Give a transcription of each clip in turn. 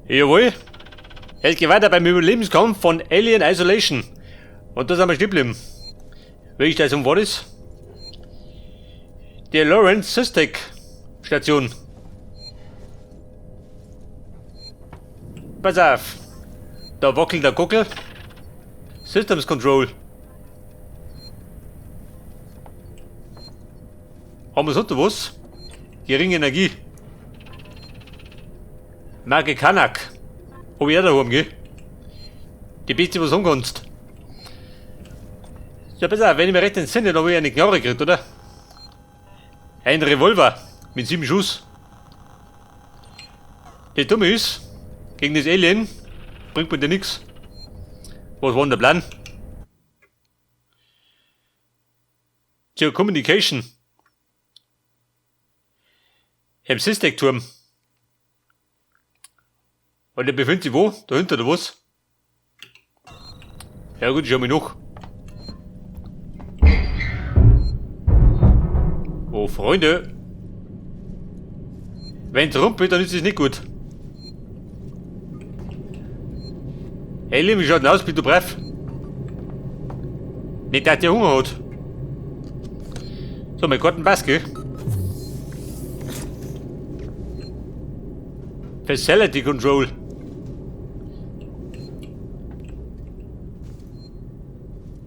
Jawohl. Es geht weiter beim Überlebenskampf von Alien Isolation. Und da sind wir stehen geblieben. Welche Station war das? Die Lawrence Systec Station. Pass auf. Da wackelt der Gockel. Systems Control. Haben wir sonst noch was? Geringe Energie. Marke Kanak. Hab ich auch daheim, gell? Die beste, was du haben kannst. Ja, pass auf, wenn ich mir recht entsinne, dann habe ich eine Knarre gekriegt, oder? Ein Revolver mit 7 Schuss. Das Dumme ist, gegen das Alien bringt mir dir nichts. Was war denn der Plan? Zur Communication. Im Systec-Turm. Und der befindet sich wo? Dahinter oder was? Ja gut, schau mich noch. Oh, Freunde. Wenn's rumpelt, dann ist es nicht gut. Alien, wie schaut denn aus, bist du brav? Nicht, dass der Hunger hat. So, mein Karten passt, gell? Facility Control.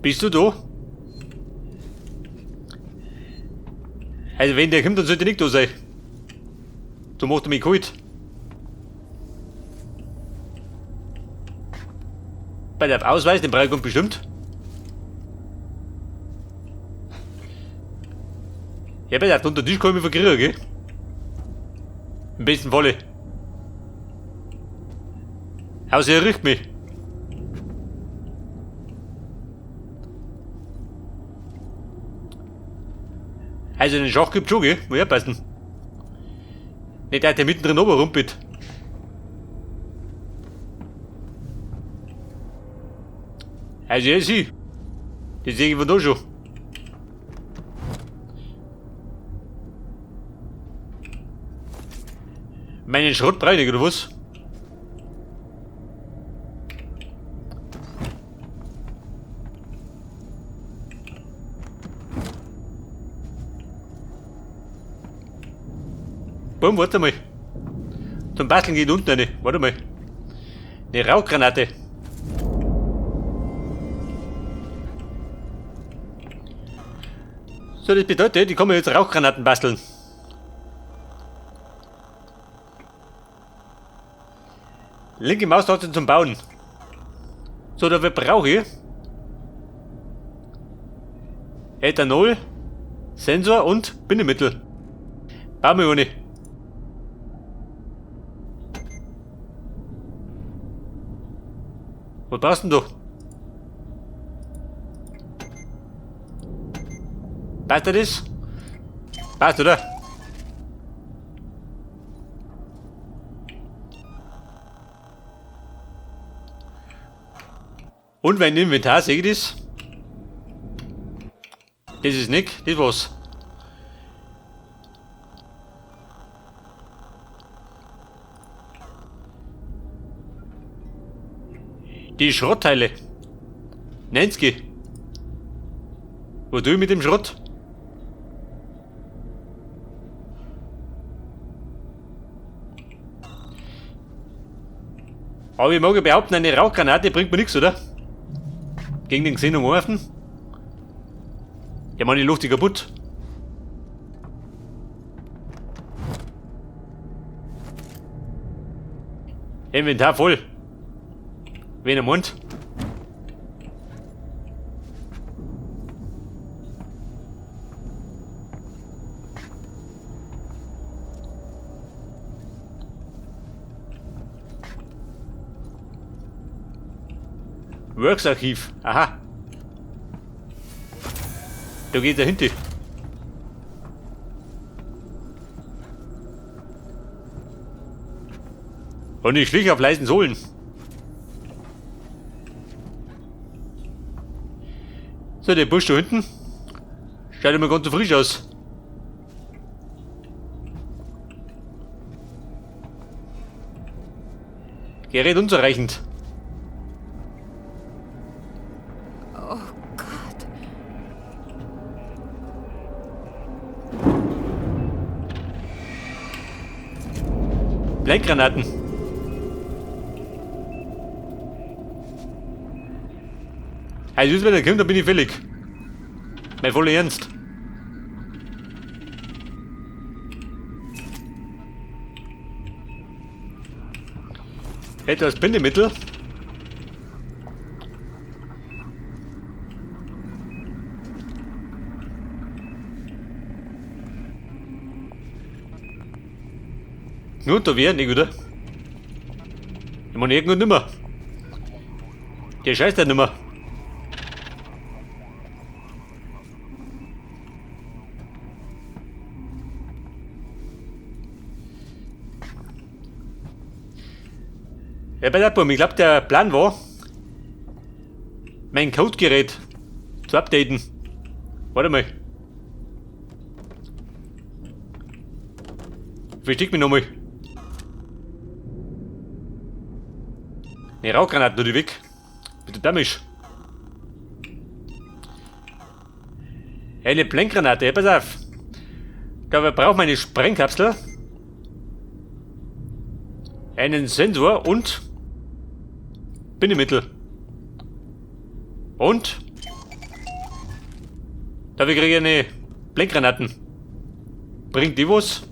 Bist du da? Also wenn der kommt, dann sollte er nicht da sein. So macht er mich kalt. Bei der Ausweis, den brauche ich bestimmt. Ja, bei der unter den Tisch kann ich mich verkriegen, gell? Im besten Falle. Außer er riecht mich. Also den Schach gibt's schon, gell? Muss ich aufpassen. Nicht, dass der mittendrin oben rumpelt. Also ja, sie. Das sehe ich von da schon. Meinen Schrott brauche ich, oder was? Boom, warte mal. Zum Basteln geht unten eine. Warte mal. Eine Rauchgranate. So, das bedeutet, ich kann mir jetzt Rauchgranaten basteln. Linke Maustaste zum Bauen. So, dafür brauche ich Ethanol, Sensor und Bindemittel. Bauen wir ohne. Was brauchst du denn da? Passt dir das? Passt, oder? Und wenn Inventar, sehe ich das? Das ist nicht, das war's. Die Schrottteile. 90. Was tue ich mit dem Schrott? Aber ich mag ja behaupten, eine Rauchgranate bringt mir nichts, oder? Gegen den Xenomorphen? Ja, man, die Luft ist kaputt. Inventar voll. Wen am Mund? Worksarchiv. Aha. Da geht er hinten. Und ich schlich auf leisen Sohlen. So, der Busch da hinten. Schaut immer ganz so frisch aus. Gerät unzureichend. Oh Gott. Blendgranaten. Also, wenn er kommt, dann bin ich fällig. Mein voller Ernst. Etwas Bindemittel. Nur da wäre nicht, oder? Ich meine, irgendwo nimmer. Der scheißt ja nimmer. Ja, bei der Bum, ich glaube, der Plan war, mein Codegerät zu updaten. Warte mal. Versteck mich nochmal. Ne, Rauchgranaten, nur die weg. Bitte dämmisch. Eine Blendgranate, ja, pass auf. Ich glaube, ich brauche meine Sprengkapsel. Einen Sensor und Bindemittel. Und dafür kriege ich eine Blendgranaten. Bringt die was?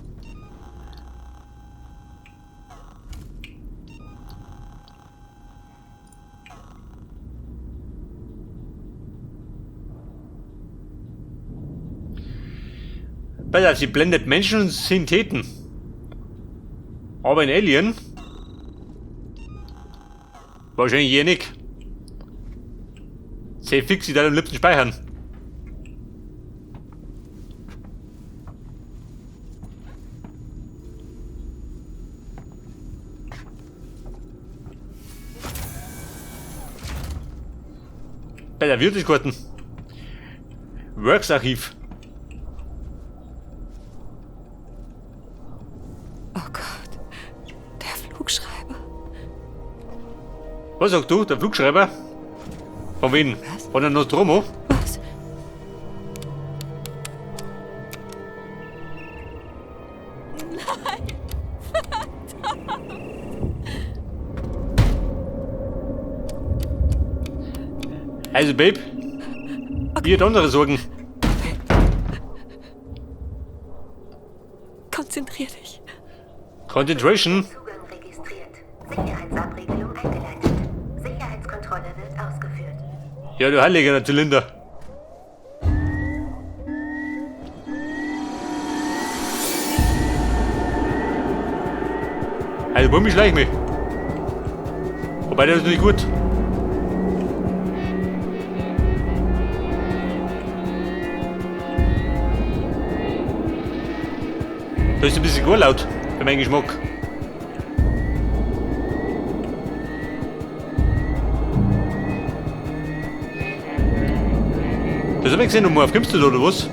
Pass auf, sie blendet Menschen und Syntheten. Aber ein Alien? Wahrscheinlich hier nicht. Sehr fix, sie da am liebsten speichern. Bei der Wirtschaftskarten. Works-Archiv. Oh Gott. Der Flugschreiber. Was sagst du, der Flugschreiber? Von wem? Was? Von der Nostromo? Was? Also, Babe, ihr habt andere Sorgen. Konzentrier dich. Concentration. Zugang registriert. Sicherheitsabriegelung eingeleitet. Sicherheitskontrolle wird ausgeführt. Ja, du heiliger der Zylinder. Also, bei mir schleich mich. Wobei, das ist nicht gut. Das ist ein bisschen gut laut, für meinen Geschmack. Das hab ich gesehen, um auf kommst du da, oder was?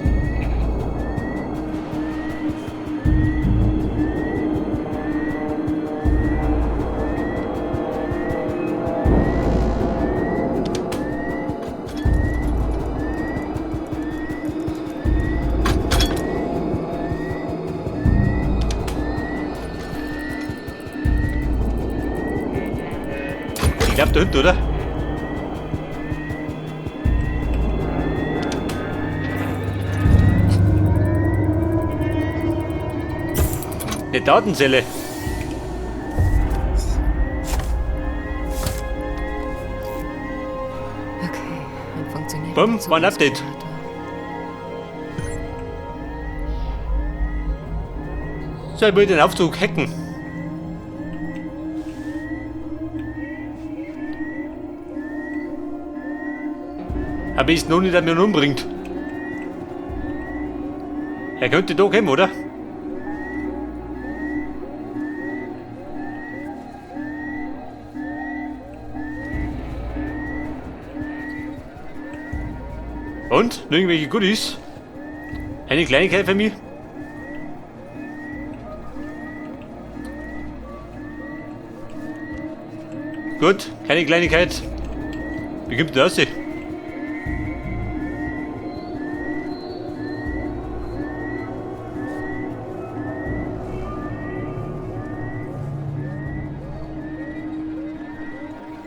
Ich glaub da hinten, oder? Eine Datenzelle. Okay, ein funktionierender Bumm, war ein Update. Zugangsgenerator. So, ich will den Aufzug hacken. Aber ist noch nicht, dass er mich umbringt. Er könnte da kommen, oder? Und? Noch irgendwelche Goodies? Eine Kleinigkeit für mich? Gut, keine Kleinigkeit. Wie kommt denn das?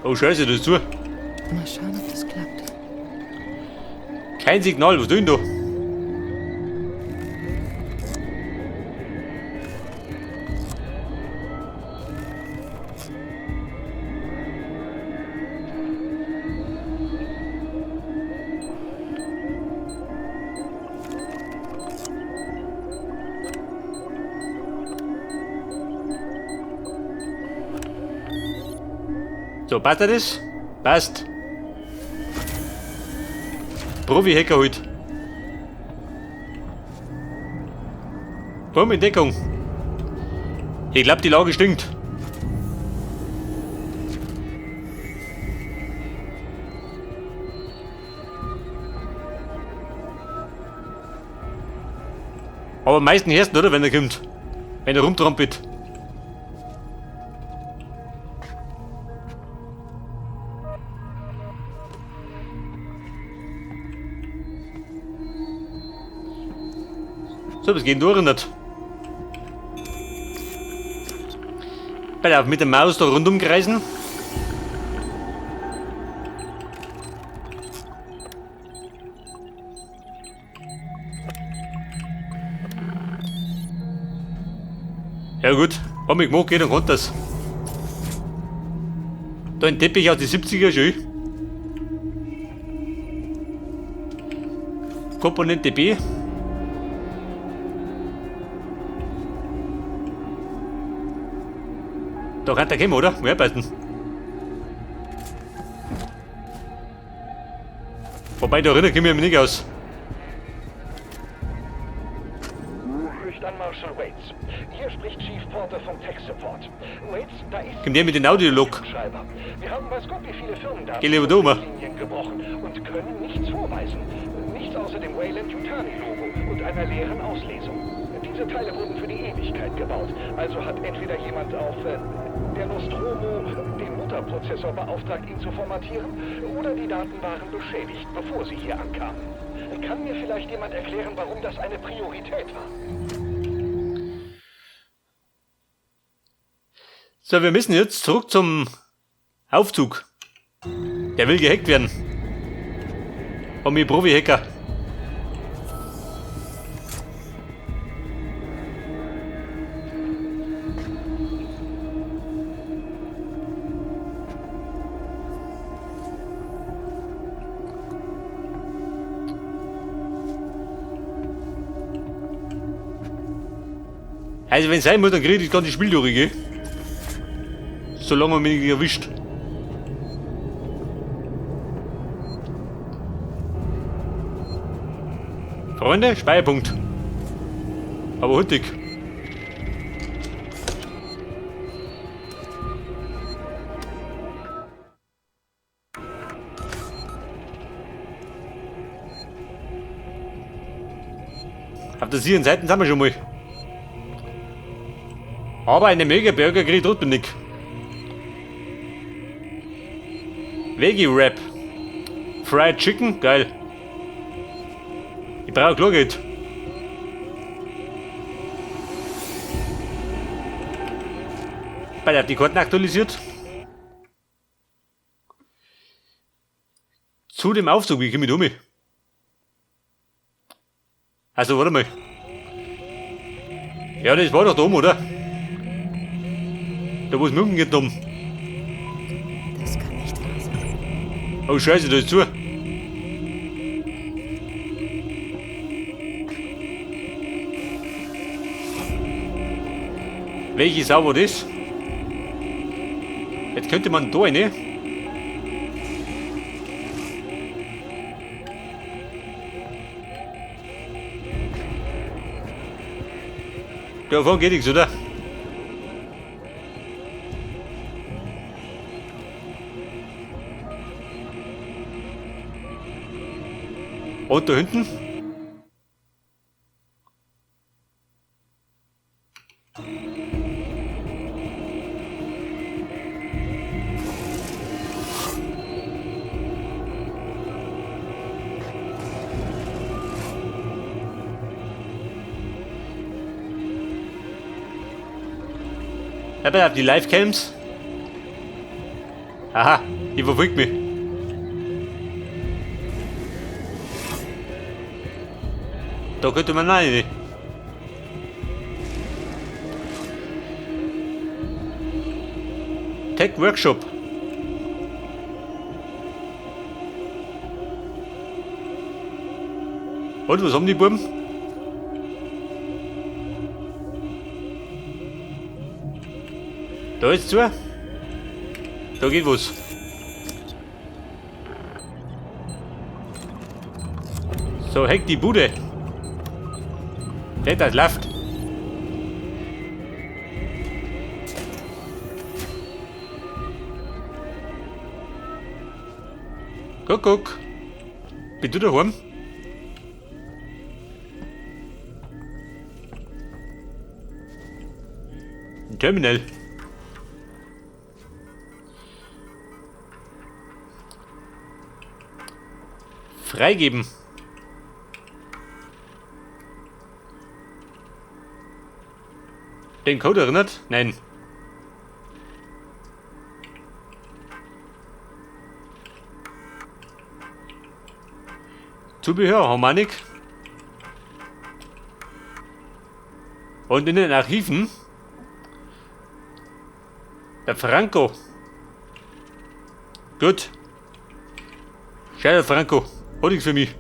Oh Scheiße, das ist zu. Mal schauen, ob das klappt. Kein Signal, was tun da? So, passt das? Passt. Profi-Hacker halt. Komm in Deckung. Ich glaube, die Lage stinkt. Aber am meisten hörst du, oder? Wenn er kommt. Wenn er rumtrampelt. So, das geht durch nicht. Pass auf, mit der Maus da rundum kreisen. Ja gut, hab ich gemacht, geht und konnte das. Da ein Teppich aus den 70er schön. Komponente B. Da kann der kommen, oder? Mehr passen. Wobei, da drinnen komme ich mir nicht aus. Spricht an Marshall Waits. Hier spricht Chief Porter vom Tech Support. Waits, da ist Kommt der mit dem Audiolog? Schreiber. Wir haben weiß Gott wie viele Firmendaten Geh lieber da mal. Linien gebrochen und können nichts vorweisen. Nichts außer dem Wayland-Yutani-Logo und einer leeren Auslesung. Diese Teile wurden für die Ewigkeit gebaut. Also hat entweder jemand auf der Nostromo den Mutterprozessor beauftragt, ihn zu formatieren, oder die Daten waren beschädigt, bevor sie hier ankamen. Kann mir vielleicht jemand erklären, warum das eine Priorität war? So, wir müssen jetzt zurück zum Aufzug. Der will gehackt werden. Und mit Profi-Hacker. Also wenn es sein muss, dann kriege ich das ganze Spiel durch, gell? Solange man mich nicht erwischt. Freunde, Speicherpunkt. Aber hüttig. Auf der sicheren Seite sind wir schon mal. Aber eine Mega-Burger kriegt trotzdem nicht. Veggie-Wrap. Fried Chicken, geil. Ich brauche Klargeld. Bei die Karten aktualisiert. Zu dem Aufzug, wie komme ich da um? Also, warte mal. Ja, das war doch da oben, oder? Da wo es Münken geht um. Das kann nicht wahr sein. Oh Scheiße, da ist zu. Welche Sau war das? Jetzt könnte man da eine. Da vorne geht nichts, oder? Und da hinten? Aber auf die Livecams. Aha, die verfolgt mich. Da könnte man rein. Tech Workshop. Und was haben die Buben? Da ist zu. Da geht was. So, heck die Bude. Nicht, das läuft. Guck. Bist du daheim? Ein Terminal. Freigeben. Den Code erinnert? Nein. Zubehör, Harmonik. Und in den Archiven der Franco. Gut. Schau, Franco. Hat nichts für mich.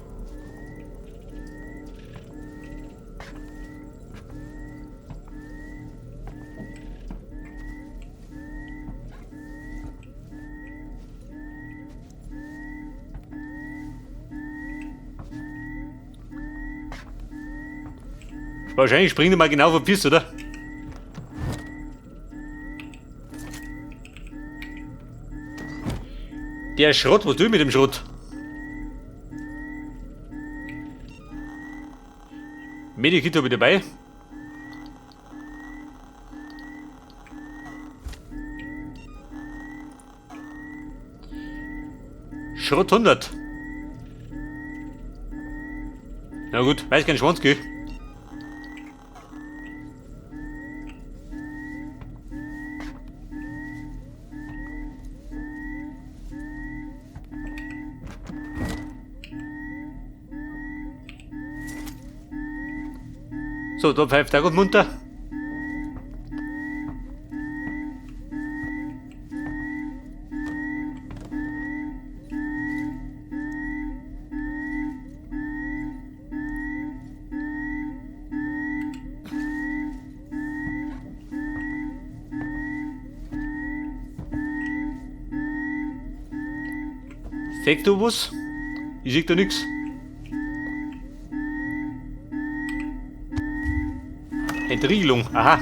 Wahrscheinlich springt er mal genau verpisst, oder? Der Schrott, was tue ich mit dem Schrott? Medikit habe ich dabei. Schrott 100. Na gut, weiß kein Schwanz, gell? So, da pfeift er gut munter. Seht du was? Ich sehe da nix. Entriegelung, aha.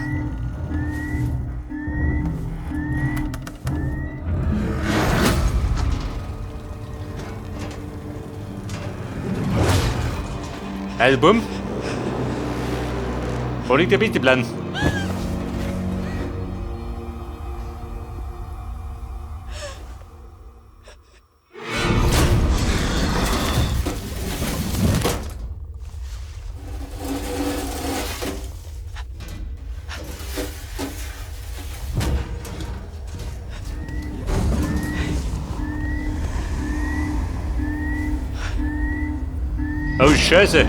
Also, bumm. Wo liegt der beste Plan? Oh, Scheiße.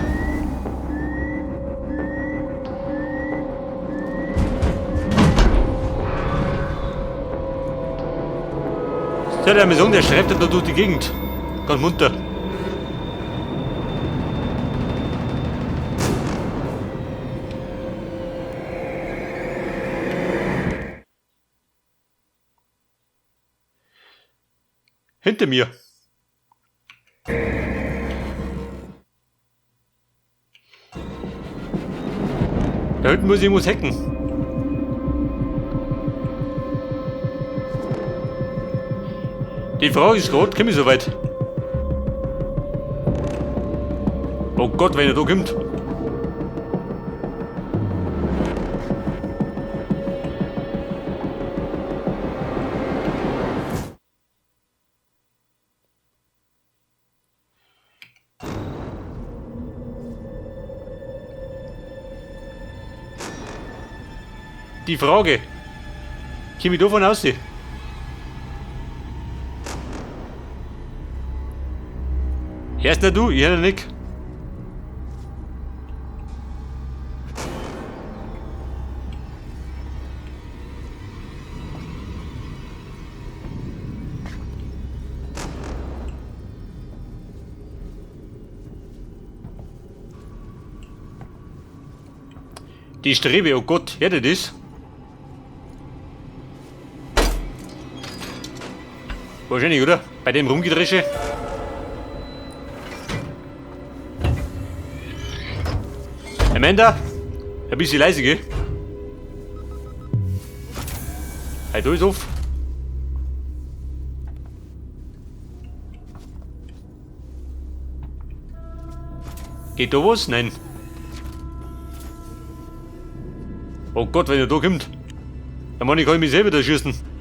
So, der Maison, der schreibt da durch die Gegend. Ganz munter. Hinter mir. Da hinten muss ich irgendwas hacken. Die Frage ist gerade, komm ich so weit? Oh Gott, wenn er da kommt. Die Frage. Komm ich davon aus? Hörst nicht du? Ich höre nicht. Die Strebe, oh Gott, hört ihr das? Wahrscheinlich, oder? Bei dem Rumgedresche. Amanda, ein bisschen leise, gell? Halt, da ist auf. Geht da was? Nein. Oh Gott, wenn er da kommt. Dann kann ich mich selber da schießen.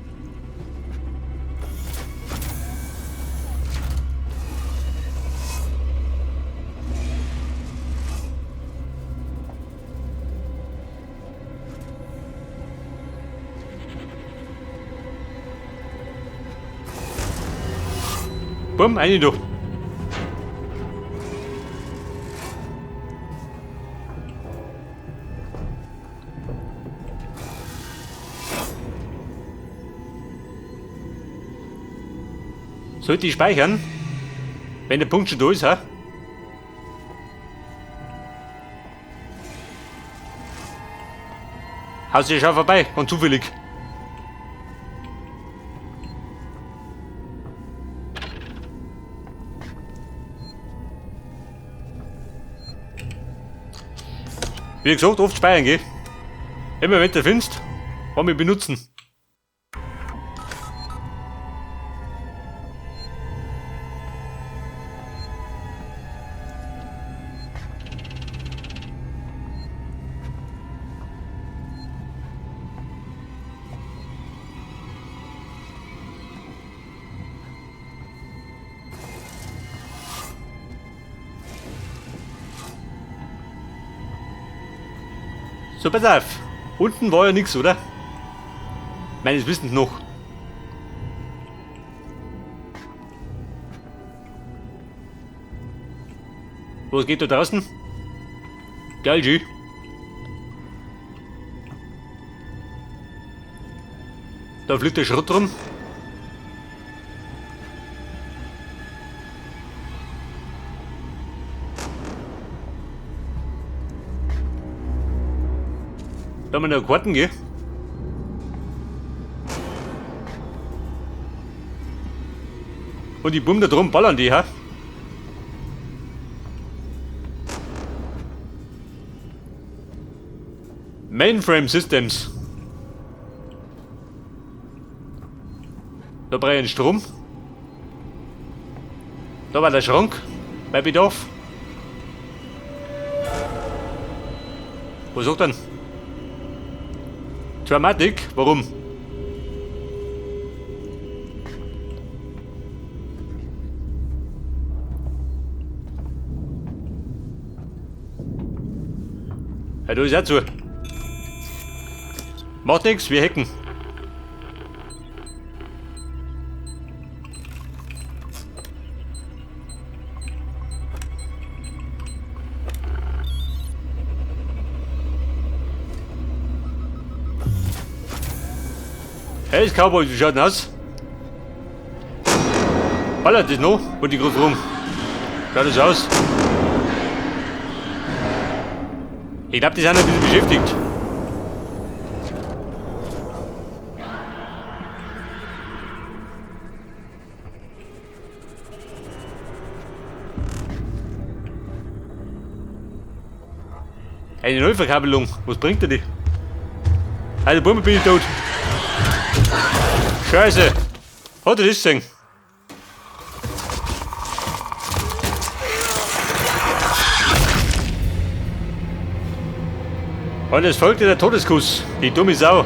Bumm, eine da. Sollte ich speichern? Wenn der Punkt schon da ist, ha? Haus ist schon vorbei und zufällig. Wie gesagt, oft speichern, gell? Immer wenn du findest, kann ich benutzen. So, pass auf. Unten war ja nichts, oder? Meines Wissens noch. Was geht da draußen? Geil, G. Da fliegt der Schrott rum. Da haben wir noch Karten, gell? Und die Bumm da drum ballern die, ha? Mainframe Systems. Da brauche ich einen Strom. Da war der Schrank bei Bedarf. Was sagt dann? Dramatic? Warum? Ja, da ist auch zu. Macht nix, wir hacken. Hey, das Cowboy, wie schaut denn aus? Ballert das noch? Und die groß rum. Schaut das aus? Ich glaube, die sind ein bisschen beschäftigt. Eine Neuverkabelung. Was bringt die? Also, Bummel, bin ich tot. Scheiße. Hat er das gesehen? Und es folgte der Todeskuss. Die dumme Sau.